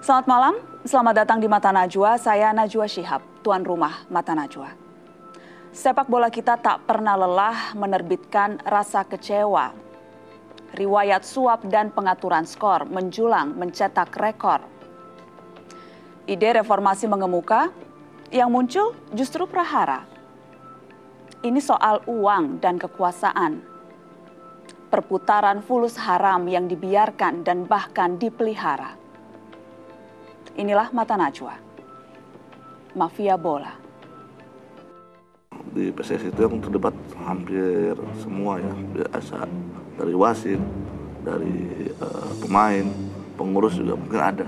Selamat malam, selamat datang di Mata Najwa, saya Najwa Shihab, tuan rumah Mata Najwa. Sepak bola kita tak pernah lelah menerbitkan rasa kecewa. Riwayat suap dan pengaturan skor menjulang mencetak rekor. Ide reformasi mengemuka, yang muncul justru prahara. Ini soal uang dan kekuasaan. Perputaran fulus haram yang dibiarkan dan bahkan dipelihara. Inilah Mata Najwa, mafia bola. Di PSSI itu yang terlibat hampir semua ya, biasa dari wasit, dari pemain, pengurus juga mungkin ada.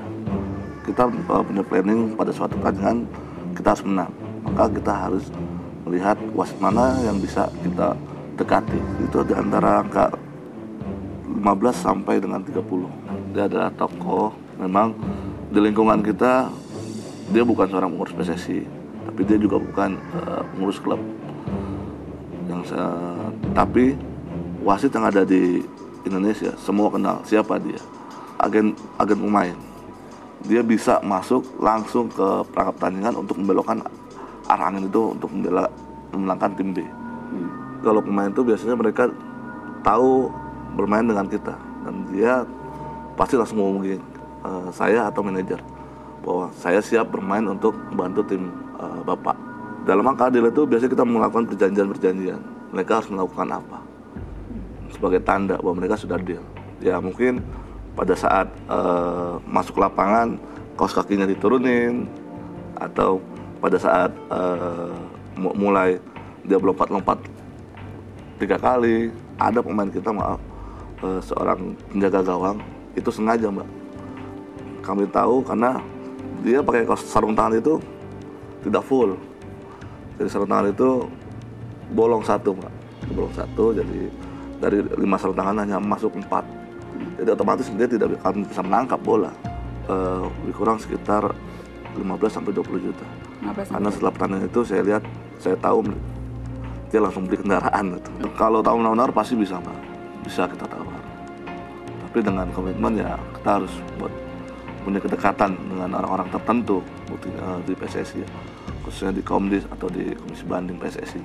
Kita punya planning pada suatu pertandingan kita harus menang, maka kita harus melihat wasit mana yang bisa kita dekati. Itu di antara angka 15 sampai dengan 30. Dia adalah tokoh, memang di lingkungan kita dia bukan seorang pengurus PSSI, tapi dia juga bukan pengurus klub. Tapi wasit yang ada di Indonesia semua kenal siapa dia, agen pemain. Dia bisa masuk langsung ke perangkap pertandingan untuk membelokkan arah angin itu untuk memenangkan tim B. Kalau pemain itu biasanya mereka tahu bermain dengan kita dan dia pasti langsung ngomongin saya atau manajer bahwa saya siap bermain untuk membantu tim Bapak. Dalam angka adil itu biasanya kita melakukan perjanjian. Mereka harus melakukan apa sebagai tanda bahwa mereka sudah deal. Ya mungkin pada saat masuk lapangan kaos kakinya diturunin, atau pada saat mulai dia lompat 3 kali. Ada pemain kita seorang penjaga gawang itu sengaja, Mbak. Kami tahu karena dia pakai sarung tangan itu tidak full. Jadi sarung tangan itu bolong 1, Mbak. Bolong 1, jadi dari 5 sarung tangan hanya masuk 4. Jadi otomatis dia tidak bisa menangkap bola. Lebih kurang sekitar 15-20 juta. Karena setelah pertandingan itu saya tahu dia langsung beli kendaraan gitu. Kalau tahu menawar pasti bisa, Mbak. Bisa kita tawar. Tapi dengan komitmen ya kita harus punya kedekatan dengan orang-orang tertentu di PSSI, khususnya di Komdis atau di Komisi Banding PSSI.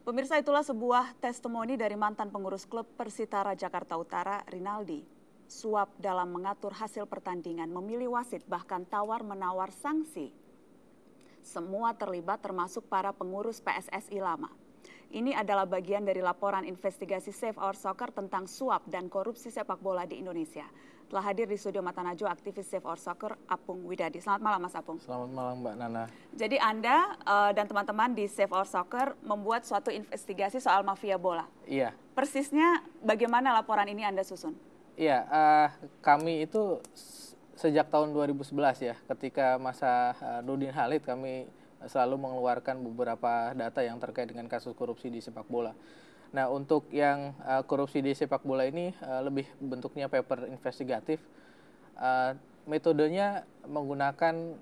Pemirsa, itulah sebuah testimoni dari mantan pengurus klub Persitara Jakarta Utara, Rinaldi. Suap dalam mengatur hasil pertandingan, memilih wasit, bahkan tawar-menawar sanksi. Semua terlibat termasuk para pengurus PSSI lama. Ini adalah bagian dari laporan investigasi Save Our Soccer tentang suap dan korupsi sepak bola di Indonesia. Telah hadir di studio Mata Najwa aktivis Save Our Soccer, Apung Widadi. Selamat malam, Mas Apung. Selamat malam, Mbak Nana. Jadi Anda dan teman-teman di Save Our Soccer membuat suatu investigasi soal mafia bola. Iya. Persisnya bagaimana laporan ini Anda susun? Iya, kami itu sejak tahun 2011 ya, ketika masa Nurdin Halid kami selalu mengeluarkan beberapa data yang terkait dengan kasus korupsi di sepak bola. Nah, untuk yang korupsi di sepak bola ini lebih bentuknya paper investigatif. Metodenya menggunakan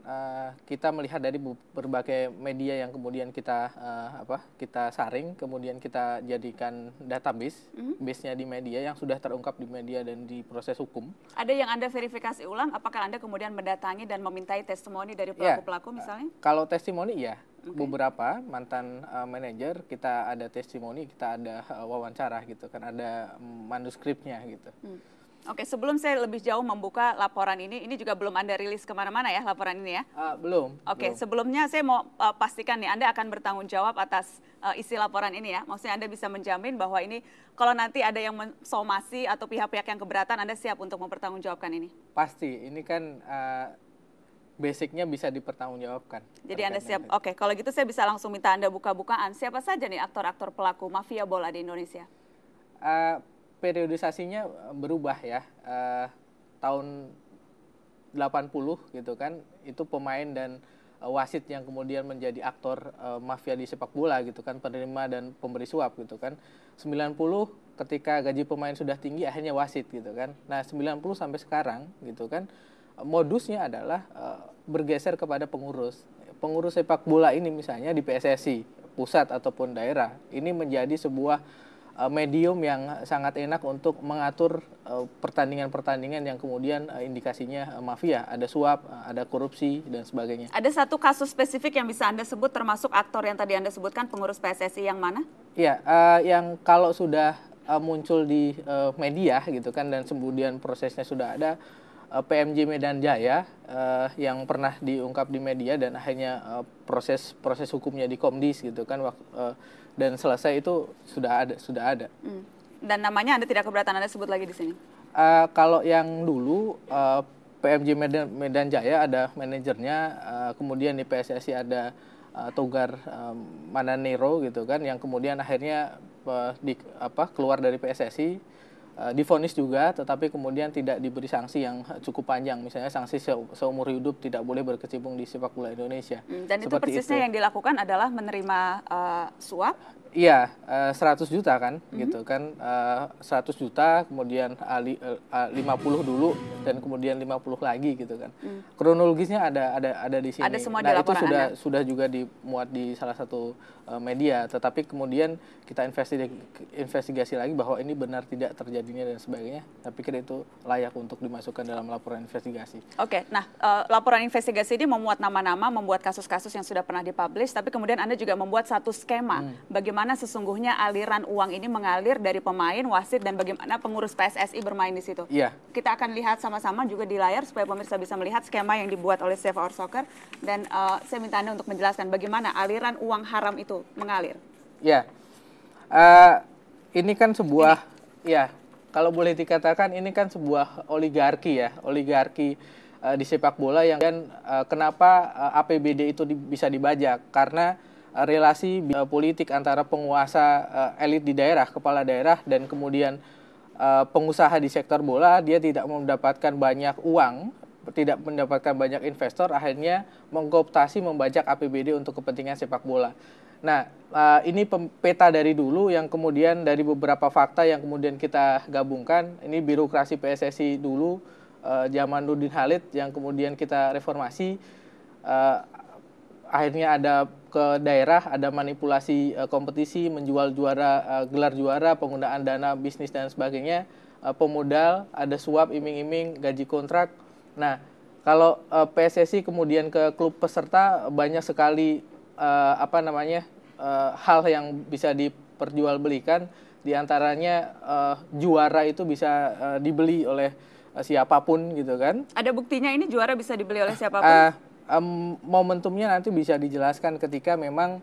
kita melihat dari berbagai media yang kemudian kita saring, kemudian kita jadikan database, base-nya di media yang sudah terungkap di media dan di proses hukum. Ada yang Anda verifikasi ulang, apakah Anda kemudian mendatangi dan memintai testimoni dari pelaku-pelaku misalnya? Kalau testimoni ya, beberapa mantan manajer kita ada testimoni, kita ada wawancara gitu kan, ada manuskripnya gitu. Oke, sebelum saya lebih jauh membuka laporan ini juga belum Anda rilis kemana-mana ya laporan ini ya? Belum. Oke, sebelumnya saya mau pastikan nih Anda akan bertanggung jawab atas isi laporan ini ya. Maksudnya Anda bisa menjamin bahwa ini kalau nanti ada yang mensomasi atau pihak-pihak yang keberatan, Anda siap untuk mempertanggungjawabkan ini? Pasti, ini kan basicnya bisa dipertanggungjawabkan. Jadi Anda siap? Oke, kalau gitu saya bisa langsung minta Anda buka-bukaan. Siapa saja nih aktor-aktor pelaku mafia bola di Indonesia? Periodisasinya berubah ya, tahun 80 gitu kan, itu pemain dan wasit yang kemudian menjadi aktor mafia di sepak bola gitu kan, penerima dan pemberi suap gitu kan. 90 ketika gaji pemain sudah tinggi akhirnya wasit gitu kan. Nah 90 sampai sekarang gitu kan, modusnya adalah bergeser kepada pengurus sepak bola ini misalnya di PSSI pusat ataupun daerah, ini menjadi sebuah medium yang sangat enak untuk mengatur pertandingan-pertandingan yang kemudian indikasinya mafia, ada suap, ada korupsi dan sebagainya. Ada satu kasus spesifik yang bisa Anda sebut termasuk aktor yang tadi Anda sebutkan, pengurus PSSI yang mana? Iya, yang kalau sudah muncul di media gitu kan dan kemudian prosesnya sudah ada, PMJ Medan Jaya yang pernah diungkap di media dan akhirnya proses hukumnya di Komdis gitu kan, dan selesai itu sudah ada. Dan namanya Anda tidak keberatan Anda sebut lagi di sini? Kalau yang dulu PMJ Medan Jaya ada manajernya, kemudian di PSSI ada Togar Mananero gitu kan, yang kemudian akhirnya keluar dari PSSI, divonis juga, tetapi kemudian tidak diberi sanksi yang cukup panjang, misalnya sanksi seumur hidup tidak boleh berkecimpung di sepak bola Indonesia. Dan itu persisnya yang dilakukan adalah menerima suap? Iya, 100 juta kan, gitu kan, 100 juta, kemudian 50 dulu, dan kemudian 50 lagi gitu kan. Kronologisnya ada di sini. Ada semua nah di itu laporan sudah juga dimuat di salah satu media, tetapi kemudian kita investigasi lagi bahwa ini benar tidak terjadinya dan sebagainya. Saya pikir itu layak untuk dimasukkan dalam laporan investigasi. Oke, nah laporan investigasi ini memuat nama-nama, membuat kasus-kasus yang sudah pernah dipublish, tapi kemudian Anda juga membuat satu skema bagaimana sesungguhnya aliran uang ini mengalir dari pemain, wasit, dan bagaimana pengurus PSSI bermain di situ. Iya. Kita akan lihat sama-sama juga di layar supaya pemirsa bisa melihat skema yang dibuat oleh Save Our Soccer, dan saya minta Anda untuk menjelaskan bagaimana aliran uang haram itu mengalir. Ya, ini kan sebuah, ya kalau boleh dikatakan ini kan sebuah oligarki ya, oligarki di sepak bola yang dan kenapa APBD itu bisa dibajak, karena relasi politik antara penguasa elit di daerah, kepala daerah, dan kemudian pengusaha di sektor bola, dia tidak mendapatkan banyak uang, tidak mendapatkan banyak investor, akhirnya mengkooptasi membajak APBD untuk kepentingan sepak bola. Nah, ini peta dari dulu yang kemudian dari beberapa fakta yang kemudian kita gabungkan. Ini birokrasi PSSI dulu, zaman Nurdin Halid, yang kemudian kita reformasi. Akhirnya ada ke daerah, ada manipulasi kompetisi, menjual gelar juara, penggunaan dana bisnis dan sebagainya, pemodal, ada suap, iming-iming, gaji kontrak. Nah, kalau PSSI kemudian ke klub peserta, banyak sekali hal yang bisa diperjualbelikan, diantaranya juara itu bisa dibeli oleh siapapun gitu kan. Ada buktinya ini juara bisa dibeli oleh siapapun? Momentumnya nanti bisa dijelaskan ketika memang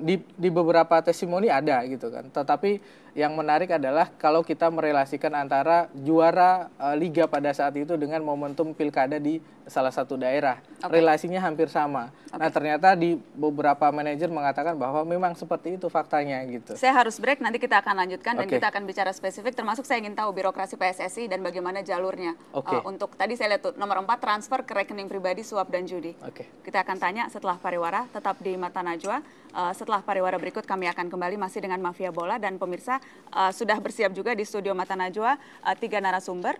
di beberapa testimoni ada gitu kan. Tetapi yang menarik adalah kalau kita merelasikan antara juara liga pada saat itu dengan momentum pilkada di salah satu daerah. Relasinya hampir sama. Nah, ternyata di beberapa manajer mengatakan bahwa memang seperti itu faktanya gitu. Saya harus break, nanti kita akan lanjutkan dan kita akan bicara spesifik, termasuk saya ingin tahu birokrasi PSSI dan bagaimana jalurnya. Untuk tadi saya lihat tuh, nomor 4 transfer ke rekening pribadi, suap dan judi. Kita akan tanya setelah pariwara, tetap di Mata Najwa. Setelah pariwara berikut kami akan kembali masih dengan Mafia Bola, dan pemirsa sudah bersiap juga di studio Mata Najwa 3 narasumber,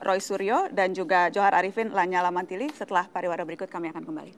Roy Suryo dan juga Johar Arifin Lanyala Mantili. Setelah pariwara berikut kami akan kembali.